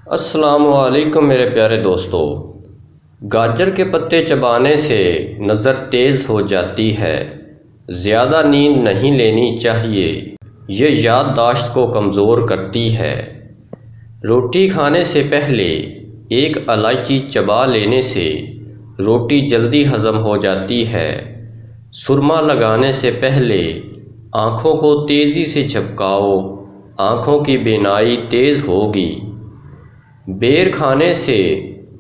السلام علیکم میرے پیارے دوستو۔ گاجر کے پتے چبانے سے نظر تیز ہو جاتی ہے۔ زیادہ نیند نہیں لینی چاہیے، یہ یادداشت کو کمزور کرتی ہے۔ روٹی کھانے سے پہلے ایک الائچی چبا لینے سے روٹی جلدی ہضم ہو جاتی ہے۔ سرما لگانے سے پہلے آنکھوں کو تیزی سے جھپکاؤ، آنکھوں کی بینائی تیز ہوگی۔ بیر کھانے سے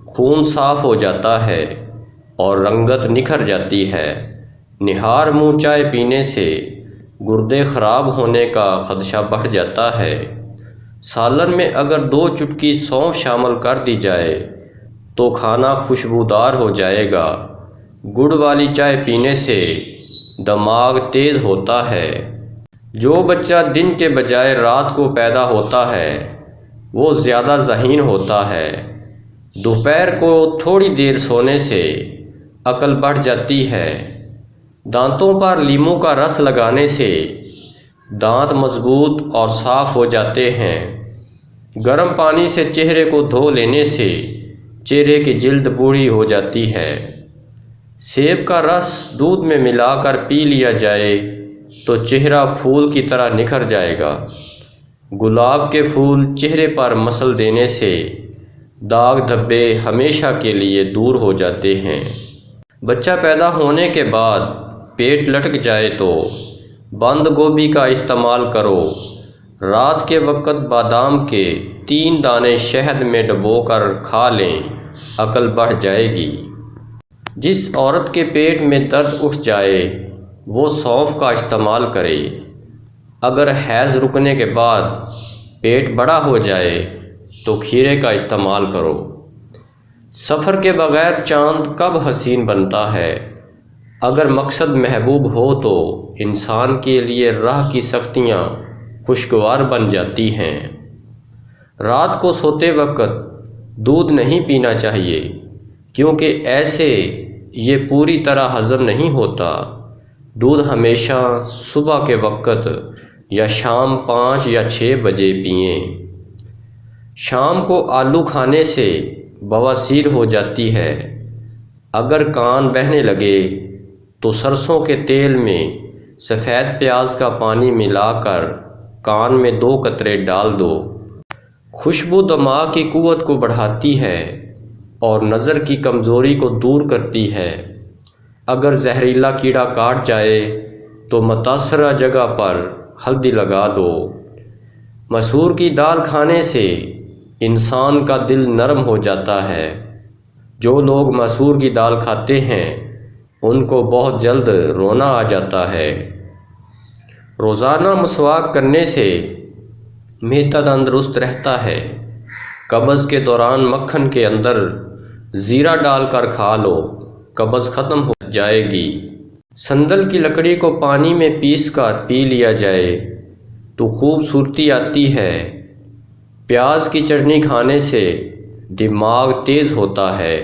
خون صاف ہو جاتا ہے اور رنگت نکھر جاتی ہے۔ نہار منہ چائے پینے سے گردے خراب ہونے کا خدشہ بڑھ جاتا ہے۔ سالن میں اگر 2 چٹکی سونف شامل کر دی جائے تو کھانا خوشبودار ہو جائے گا۔ گڑ والی چائے پینے سے دماغ تیز ہوتا ہے۔ جو بچہ دن کے بجائے رات کو پیدا ہوتا ہے وہ زیادہ ذہین ہوتا ہے۔ دوپہر کو تھوڑی دیر سونے سے عقل بڑھ جاتی ہے۔ دانتوں پر لیموں کا رس لگانے سے دانت مضبوط اور صاف ہو جاتے ہیں۔ گرم پانی سے چہرے کو دھو لینے سے چہرے کی جلد بوڑھی ہو جاتی ہے۔ سیب کا رس دودھ میں ملا کر پی لیا جائے تو چہرہ پھول کی طرح نکھر جائے گا۔ گلاب کے پھول چہرے پر مسل دینے سے داغ دھبے ہمیشہ کے لیے دور ہو جاتے ہیں۔ بچہ پیدا ہونے کے بعد پیٹ لٹک جائے تو بند گوبھی کا استعمال کرو۔ رات کے وقت بادام کے 3 دانے شہد میں ڈبو کر کھا لیں، عقل بڑھ جائے گی۔ جس عورت کے پیٹ میں درد اٹھ جائے وہ سونف کا استعمال کرے۔ اگر حیض رکنے کے بعد پیٹ بڑا ہو جائے تو کھیرے کا استعمال کرو۔ سفر کے بغیر چاند کب حسین بنتا ہے؟ اگر مقصد محبوب ہو تو انسان کے لیے راہ کی سختیاں خوشگوار بن جاتی ہیں۔ رات کو سوتے وقت دودھ نہیں پینا چاہیے کیونکہ ایسے یہ پوری طرح ہضم نہیں ہوتا۔ دودھ ہمیشہ صبح کے وقت یا شام 5 یا 6 بجے پئیں۔ شام کو آلو کھانے سے بواسیر ہو جاتی ہے۔ اگر کان بہنے لگے تو سرسوں کے تیل میں سفید پیاز کا پانی ملا کر کان میں 2 قطرے ڈال دو۔ خوشبو دماغ کی قوت کو بڑھاتی ہے اور نظر کی کمزوری کو دور کرتی ہے۔ اگر زہریلا کیڑا کاٹ جائے تو متاثرہ جگہ پر ہلدی لگا دو۔ مسور کی دال کھانے سے انسان کا دل نرم ہو جاتا ہے۔ جو لوگ مسور کی دال کھاتے ہیں ان کو بہت جلد رونا آ جاتا ہے۔ روزانہ مسواک کرنے سے معدہ تندرست رہتا ہے۔ قبض کے دوران مکھن کے اندر زیرہ ڈال کر کھا لو، قبض ختم ہو جائے گی۔ سندل کی لکڑی کو پانی میں پیس کر پی لیا جائے تو خوبصورتی آتی ہے۔ پیاز کی چٹنی کھانے سے دماغ تیز ہوتا ہے۔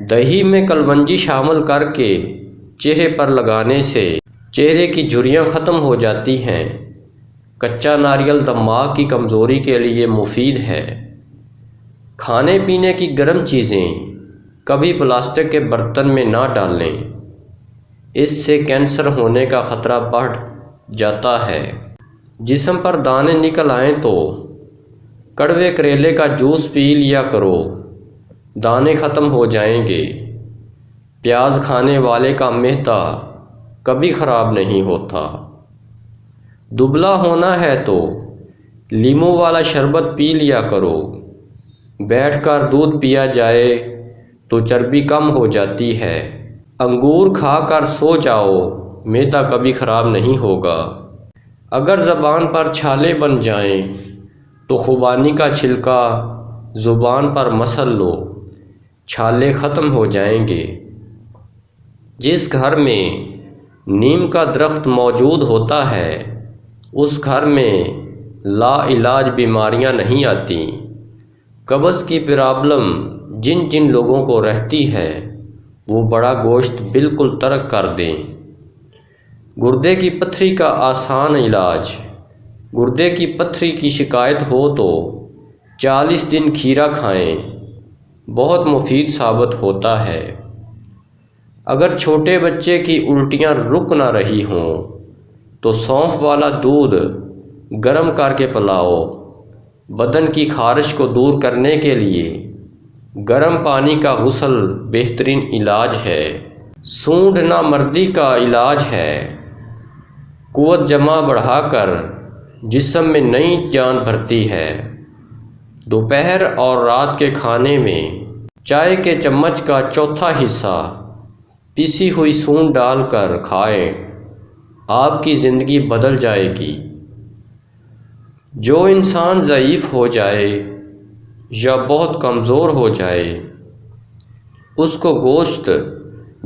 دہی میں کلونجی شامل کر کے چہرے پر لگانے سے چہرے کی جھریاں ختم ہو جاتی ہیں۔ کچا ناریل دماغ کی کمزوری کے لیے مفید ہے۔ کھانے پینے کی گرم چیزیں کبھی پلاسٹک کے برتن میں نہ ڈالیں، اس سے کینسر ہونے کا خطرہ بڑھ جاتا ہے۔ جسم پر دانے نکل آئیں تو کڑوے کریلے کا جوس پی لیا کرو، دانے ختم ہو جائیں گے۔ پیاز کھانے والے کا معدہ کبھی خراب نہیں ہوتا۔ دبلا ہونا ہے تو لیموں والا شربت پی لیا کرو۔ بیٹھ کر دودھ پیا جائے تو چربی کم ہو جاتی ہے۔ انگور کھا کر سو جاؤ، معدہ کبھی خراب نہیں ہوگا۔ اگر زبان پر چھالے بن جائیں تو خوبانی کا چھلکا زبان پر مسل لو، چھالے ختم ہو جائیں گے۔ جس گھر میں نیم کا درخت موجود ہوتا ہے اس گھر میں لا علاج بیماریاں نہیں آتی۔ قبض کی پرابلم جن جن لوگوں کو رہتی ہے وہ بڑا گوشت بالکل ترک کر دیں۔ گردے کی پتھری کا آسان علاج۔ گردے کی پتھری کی شکایت ہو تو 40 دن کھیرا کھائیں، بہت مفید ثابت ہوتا ہے۔ اگر چھوٹے بچے کی الٹیاں رک نہ رہی ہوں تو سونف والا دودھ گرم کر کے پلاؤ۔ بدن کی خارش کو دور کرنے کے لیے گرم پانی کا غسل بہترین علاج ہے۔ سونڈ نامردی کا علاج ہے۔ قوت جمع بڑھا کر جسم میں نئی جان بھرتی ہے۔ دوپہر اور رات کے کھانے میں چائے کے چمچ کا چوتھا حصہ پیسی ہوئی سونڈ ڈال کر کھائیں، آپ کی زندگی بدل جائے گی۔ جو انسان ضعیف ہو جائے یا بہت کمزور ہو جائے، اس کو گوشت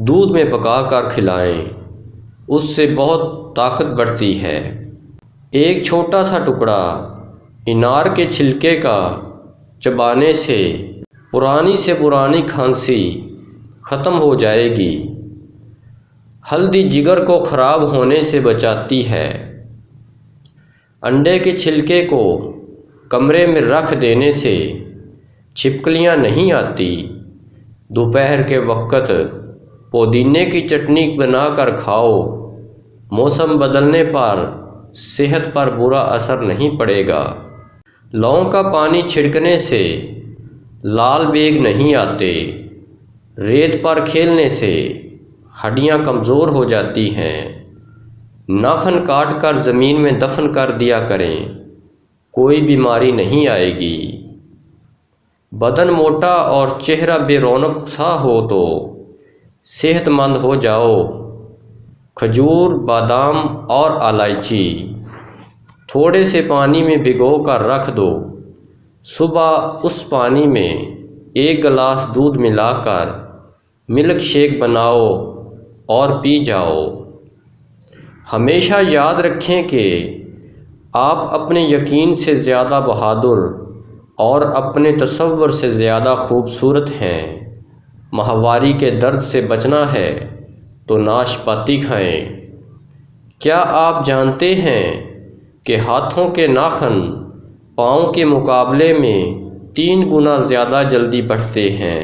دودھ میں پکا کر کھلائیں، اس سے بہت طاقت بڑھتی ہے۔ ایک چھوٹا سا ٹکڑا انار کے چھلکے کا چبانے سے پرانی کھانسی ختم ہو جائے گی۔ ہلدی جگر کو خراب ہونے سے بچاتی ہے۔ انڈے کے چھلکے کو کمرے میں رکھ دینے سے چھپکلیاں نہیں آتی۔ دوپہر کے وقت پودینے کی چٹنی بنا کر کھاؤ، موسم بدلنے پر صحت پر برا اثر نہیں پڑے گا۔ لونگ کا پانی چھڑکنے سے لال بیگ نہیں آتے۔ ریت پر کھیلنے سے ہڈیاں کمزور ہو جاتی ہیں۔ ناخن کاٹ کر زمین میں دفن کر دیا کریں، کوئی بیماری نہیں آئے گی۔ بدن موٹا اور چہرہ بے رونق سا ہو تو صحت مند ہو جاؤ۔ کھجور، بادام اور الائچی تھوڑے سے پانی میں بھگو کر رکھ دو۔ صبح اس پانی میں 1 گلاس دودھ ملا کر ملک شیک بناؤ اور پی جاؤ۔ ہمیشہ یاد رکھیں کہ آپ اپنے یقین سے زیادہ بہادر اور اپنے تصور سے زیادہ خوبصورت ہیں۔ ماہواری کے درد سے بچنا ہے تو ناشپاتی کھائیں۔ کیا آپ جانتے ہیں کہ ہاتھوں کے ناخن پاؤں کے مقابلے میں 3 گنا زیادہ جلدی بڑھتے ہیں؟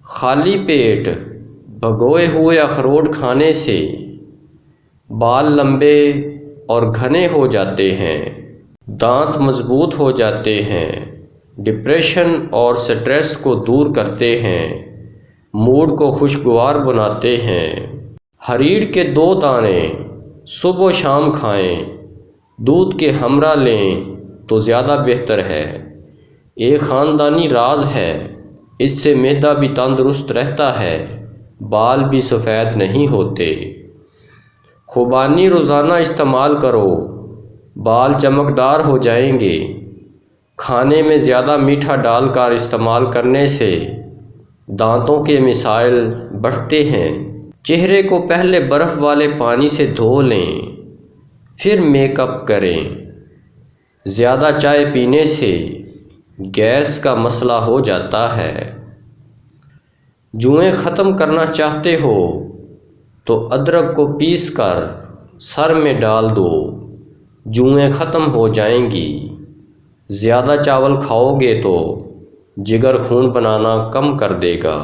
خالی پیٹ بھگوئے ہوئے اخروٹ کھانے سے بال لمبے اور گھنے ہو جاتے ہیں، دانت مضبوط ہو جاتے ہیں، ڈپریشن اور سٹریس کو دور کرتے ہیں، موڈ کو خوشگوار بناتے ہیں۔ ہریڑ کے 2 دانے صبح و شام کھائیں، دودھ کے ہمراہ لیں تو زیادہ بہتر ہے۔ ایک خاندانی راز ہے، اس سے معدہ بھی تندرست رہتا ہے، بال بھی سفید نہیں ہوتے۔ خوبانی روزانہ استعمال کرو، بال چمکدار ہو جائیں گے۔ کھانے میں زیادہ میٹھا ڈال کر استعمال کرنے سے دانتوں کے مسائل بڑھتے ہیں۔ چہرے کو پہلے برف والے پانی سے دھو لیں، پھر میک اپ کریں۔ زیادہ چائے پینے سے گیس کا مسئلہ ہو جاتا ہے۔ جوئیں ختم کرنا چاہتے ہو تو ادرک کو پیس کر سر میں ڈال دو، جوئیں ختم ہو جائیں گی۔ زیادہ چاول کھاؤ گے تو جگر خون بنانا کم کر دے گا۔